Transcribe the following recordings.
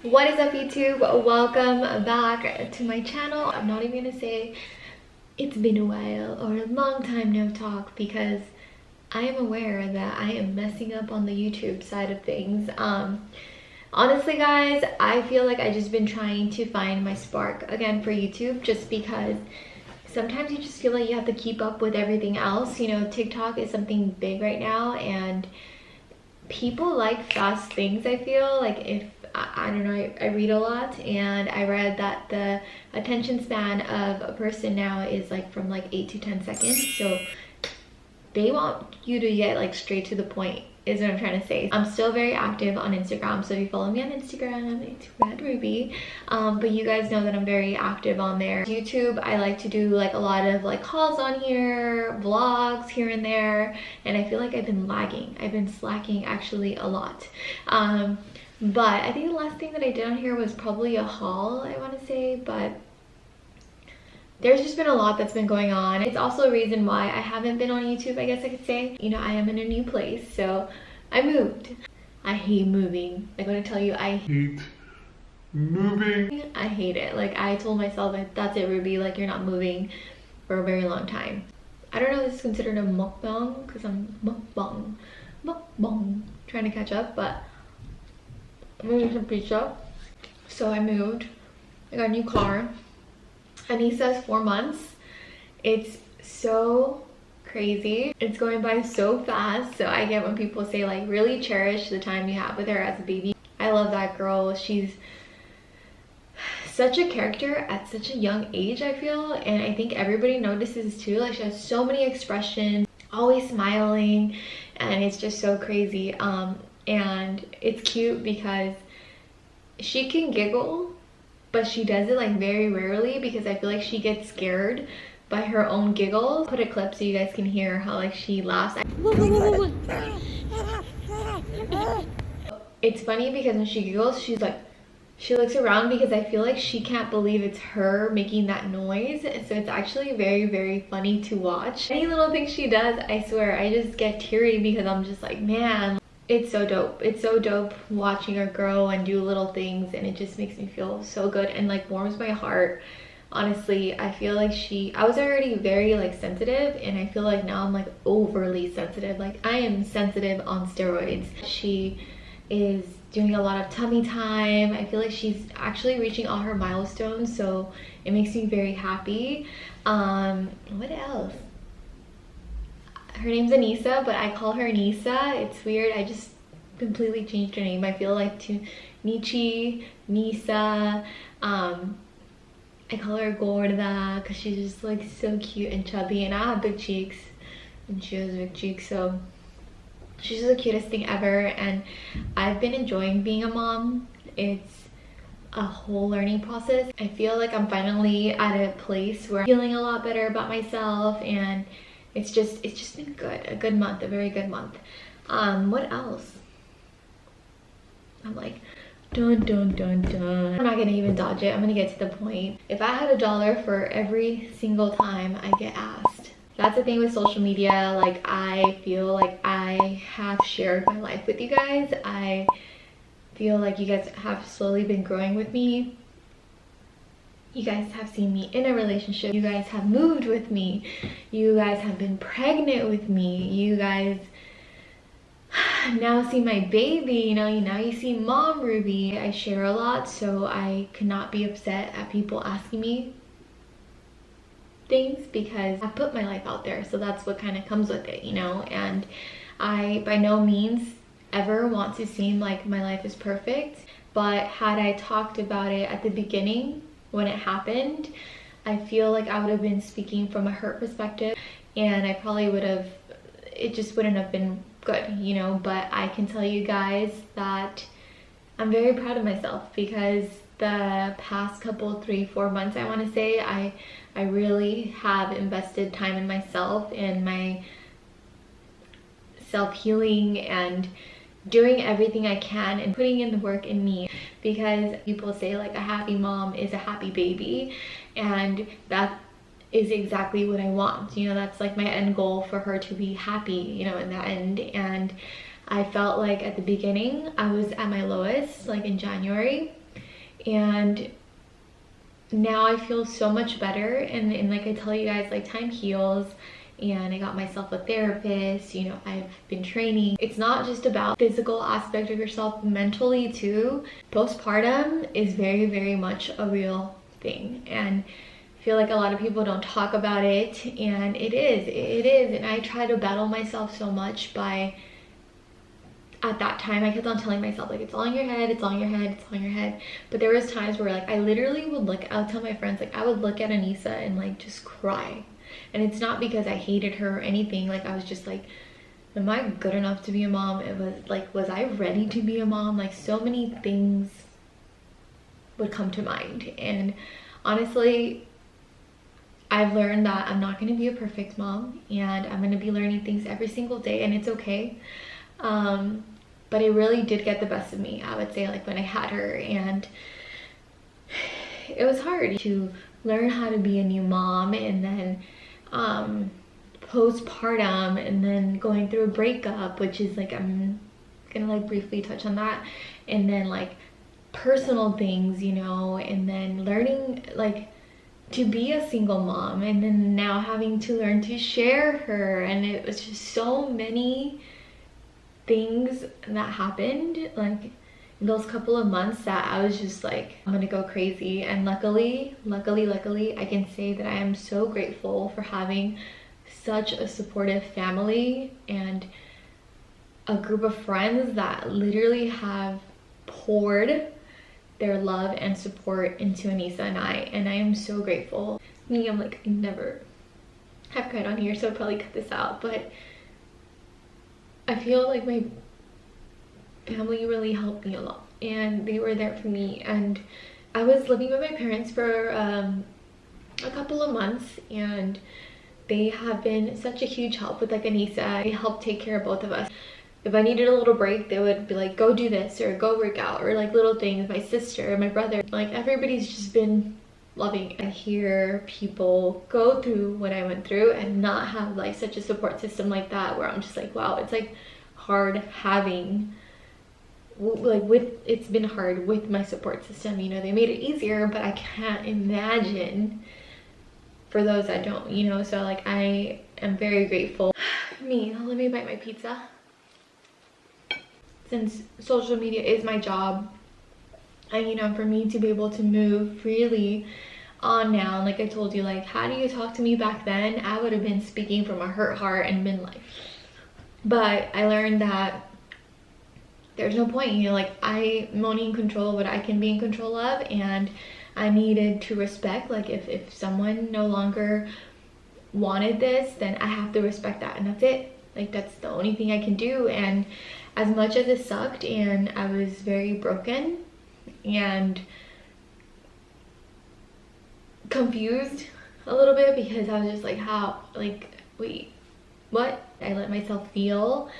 What is up, YouTube? Welcome back to my channel. I'm not even gonna say it's been a while or a long time no talk, because I am aware that I am messing up on the YouTube side of things. Honestly guys, I feel like I've just been trying to find my spark again for YouTube, just because sometimes you just feel like you have to keep up with everything else. You know, TikTok is something big right now and people like fast things. I feel like if I don't know, I read a lot, and I read that the attention span of a person now is like from like 8 to 10 seconds. So they want you to get like straight to the point, is what I'm trying to say. I'm still very active on Instagram, so if you follow me on Instagram, it's Red Ruby. But you guys know that I'm very active on there. YouTube, I like to do like a lot of like hauls on here, vlogs here and there, and I feel like I've been lagging. I've been slacking actually a lot. But I think the last thing that I did on here was probably a haul, I want to say, but there's just been a lot that's been going on. It's also a reason why I haven't been on YouTube, I guess I could say. You know, I am in a new place, so I moved. I hate moving. Like, when I tell you I hate moving, I hate it. Like, I told myself, like, that's it, Ruby, like, you're not moving for a very long time. I don't know if this is considered a mukbang, because I'm mukbang, trying to catch up, but I'm gonna get some pizza. So I moved. I got a new car. Anissa's 4 months. It's so crazy. It's going by so fast. So I get when people say like really cherish the time you have with her as a baby. I love that girl. She's such a character at such a young age, I feel, and I think everybody notices too. Like, she has so many expressions, always smiling, and it's just so crazy. And it's cute because she can giggle, but she does it like very rarely, because I feel like she gets scared by her own giggles. Put a clip so you guys can hear how like she laughs. It's funny because when she giggles, she's like, she looks around, because I feel like she can't believe it's her making that noise. So it's actually very, very funny to watch. Any little thing she does, I swear, I just get teary, because I'm just like, man, it's so dope. It's so dope watching her grow and do little things, and it just makes me feel so good and like warms my heart. Honestly, I feel like I was already very like sensitive, and I feel like now I'm like overly sensitive. Like, I am sensitive on steroids. She is doing a lot of tummy time. I feel like she's actually reaching all her milestones, so it makes me very happy. What else? Her name's Anissa, but I call her Anissa. It's weird. I just completely changed her name. I feel like to Nichi, Nisa. I call her Gorda because she's just like so cute and chubby, and I have big cheeks and she has big cheeks, so she's the cutest thing ever. And I've been enjoying being a mom. It's a whole learning process. I feel like I'm finally at a place where I'm feeling a lot better about myself, and it's just been good. A good month, a very good month. What else? I'm like, dun dun dun dun. I'm not gonna even dodge it. I'm gonna get to the point. If I had $1 for every single time I get asked. That's the thing with social media. Like, I feel like I have shared my life with you guys. I feel like you guys have slowly been growing with me. You guys have seen me in a relationship. You guys have moved with me. You guys have been pregnant with me. You guys now see my baby. You know, now you see Mom Ruby. I share a lot, so I cannot be upset at people asking me things, because I put my life out there. So that's what kind of comes with it, you know. And I by no means ever want to seem like my life is perfect, but had I talked about it at the beginning when it happened, I feel like I would have been speaking from a hurt perspective, and I probably would have, it just wouldn't have been good, you know. But I can tell you guys that I'm very proud of myself, because the past couple 3-4 months, I want to say, I really have invested time in myself and my self-healing and doing everything I can and putting in the work in me, because people say like a happy mom is a happy baby, and that is exactly what I want. You know, that's like my end goal, for her to be happy, you know, in the end. And I felt like at the beginning I was at my lowest, like in January, And now I feel so much better, and like I tell you guys, like time heals, and I got myself a therapist, you know, I've been training. It's not just about physical aspect of yourself, mentally too. Postpartum is very, very much a real thing, and I feel like a lot of people don't talk about it, and it is, and I try to battle myself so much by, at that time I kept on telling myself like, it's all in your head, it's all in your head, it's all in your head. But there was times where like I literally would look, I would tell my friends, like I would look at Anissa and like just cry. And it's not because I hated her or anything, like I was just like, am I good enough to be a mom? It was like, was I ready to be a mom? Like so many things would come to mind. And honestly, I've learned that I'm not going to be a perfect mom, and I'm going to be learning things every single day, and it's okay. But it really did get the best of me, I would say, like when I had her, and it was hard to learn how to be a new mom, and then postpartum, and then going through a breakup, which is like, I'm gonna like briefly touch on that, and then like personal things, you know, and then learning like to be a single mom, and then now having to learn to share her, and it was just so many things that happened like in those couple of months that I was just like, I'm gonna go crazy. And luckily I can say that I am so grateful for having such a supportive family and a group of friends that literally have poured their love and support into Anissa and I am so grateful. Me, I'm like, I never have cried on here, so I'll probably cut this out, but I feel like my family really helped me a lot, and they were there for me. And I was living with my parents for a couple of months, and they have been such a huge help with like Anissa. They helped take care of both of us. If I needed a little break, they would be like, go do this or go work out, or like little things. My sister, my brother, like everybody's just been loving. I hear people go through what I went through and not have like such a support system like that, where I'm just like, wow, it's like hard having like it's been hard with my support system, you know. They made it easier, but I can't imagine for those that don't, you know. So like I am very grateful. Let me bite my pizza. Since social media is my job, and you know, for me to be able to move freely on now, like I told you, like how do you talk to me back then, I would have been speaking from a hurt heart and been like, but I learned that there's no point, you know, like I'm only in control of what I can be in control of, and I needed to respect, like if someone no longer wanted this, then I have to respect that, and that's it. Like that's the only thing I can do. And as much as it sucked and I was very broken and confused a little bit, because I was just like, how, like, wait, what? I let myself feel,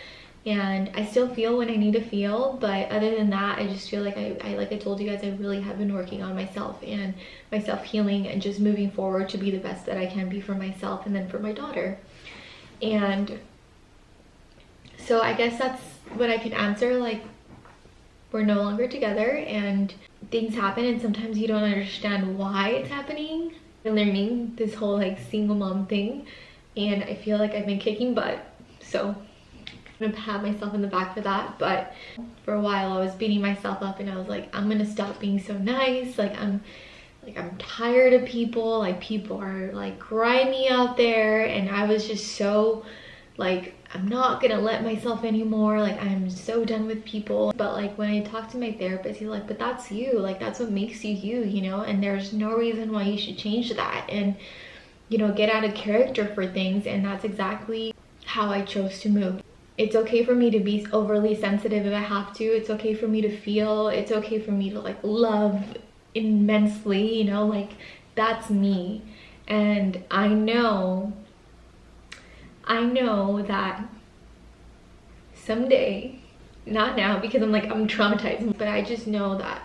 and I still feel when I need to feel, but other than that, I just feel like I like I told you guys, I really have been working on myself and my self-healing, and just moving forward to be the best that I can be for myself and then for my daughter. And so I guess that's what I can answer. Like, we're no longer together, and things happen, and sometimes you don't understand why it's happening. I'm learning this whole like single mom thing, and I feel like I've been kicking butt, so I'm gonna pat myself in the back for that. But for a while I was beating myself up, and I was like, I'm gonna stop being so nice. I'm tired of people. Like, people are like grimy out there, and I was just so like, I'm not gonna let myself anymore. Like, I'm so done with people. But like, when I talked to my therapist, he's like, but that's you. Like, that's what makes you you, you know? And there's no reason why you should change that and, you know, get out of character for things. And that's exactly how I chose to move. It's okay for me to be overly sensitive if I have to. It's okay for me to feel. It's okay for me to like love immensely, you know? Like, that's me. And I know that someday, not now because I'm traumatized, but I just know that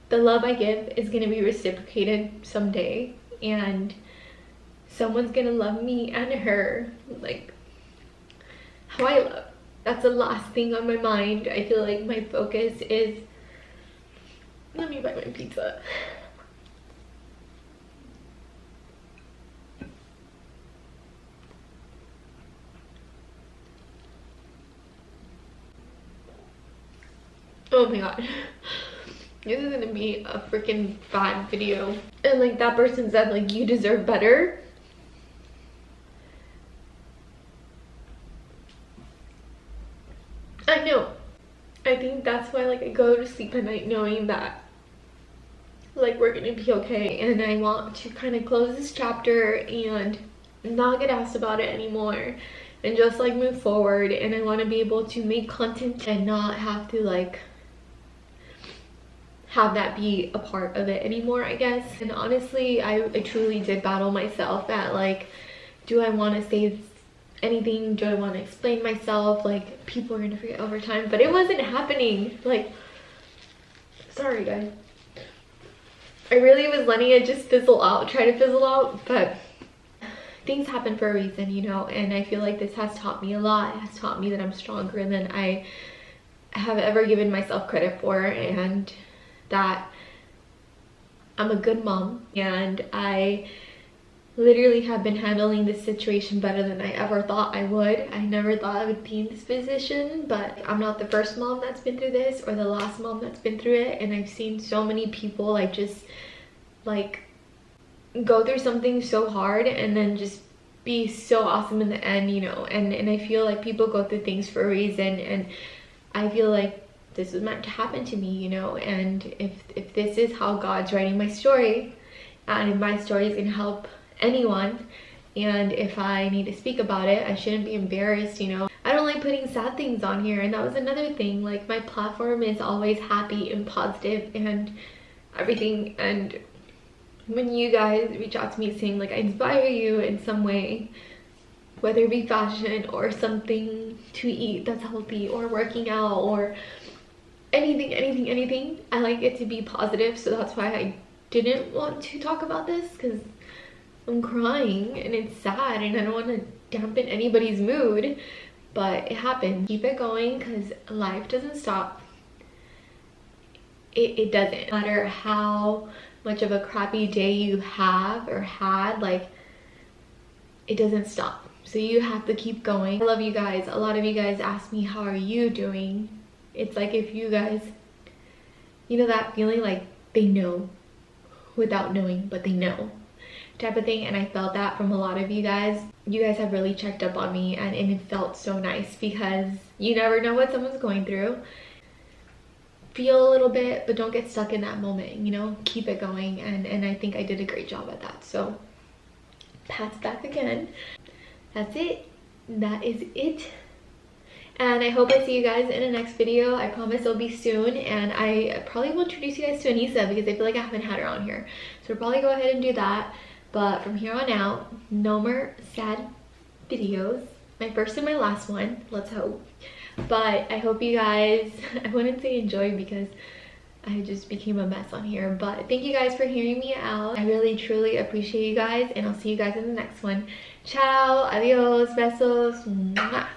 the love I give is gonna be reciprocated someday, and someone's gonna love me and her like how I love. That's the last thing on my mind. I feel like my focus is Let me buy my pizza. Oh my god. This is gonna be a freaking bad video. And like that person said, like, you deserve better. I know. I think that's why, like, I go to sleep at night knowing that, like, we're gonna be okay. And I want to kind of close this chapter and not get asked about it anymore. And just, like, move forward. And I want to be able to make content and not have to, like, have that be a part of it anymore, I guess. And honestly, I truly did battle myself at, like, do I want to say anything? Do I want to explain myself? Like, people are gonna forget over time, but it wasn't happening. Like, sorry guys, I really was letting it just fizzle out, try to fizzle out, but things happen for a reason, you know. And I feel like this has taught me a lot. It has taught me that I'm stronger than I have ever given myself credit for, and that I'm a good mom, and I literally have been handling this situation better than I ever thought I would. I never thought I would be in this position, but I'm not the first mom that's been through this or the last mom that's been through it. And I've seen so many people, like, just like go through something so hard and then just be so awesome in the end, you know. And I feel like people go through things for a reason, and I feel like this was meant to happen to me, you know. And if this is how God's writing my story, and if my story is gonna help anyone, and if I need to speak about it, I shouldn't be embarrassed, you know. I don't like putting sad things on here, and that was another thing. Like, my platform is always happy and positive and everything. And when you guys reach out to me saying, like, I inspire you in some way, whether it be fashion or something to eat that's healthy or working out or anything, I like it to be positive. So that's why I didn't want to talk about this, because I'm crying and it's sad and I don't want to dampen anybody's mood, but it happened. Keep it going, because life doesn't stop. It doesn't matter how much of a crappy day you have or had, like, it doesn't stop. So you have to keep going. I love you guys. A lot of you guys ask me, how are you doing? It's like, if you guys, you know, that feeling like they know without knowing, but they know type of thing. And I felt that from a lot of you guys. You guys have really checked up on me, and it felt so nice, because you never know what someone's going through. Feel a little bit, but don't get stuck in that moment, you know. Keep it going, and I think I did a great job at that. So pats back again. That's it. That is it. And I hope I see you guys in the next video. I promise it'll be soon, and I probably will introduce you guys to Anissa, because I feel like I haven't had her on here. So we'll probably go ahead and do that. But from here on out, no more sad videos. My first and my last one, let's hope. But I hope you guys, I wouldn't say enjoy, because I just became a mess on here. But thank you guys for hearing me out. I really truly appreciate you guys, and I'll see you guys in the next one. Ciao, adios, besos, mwah.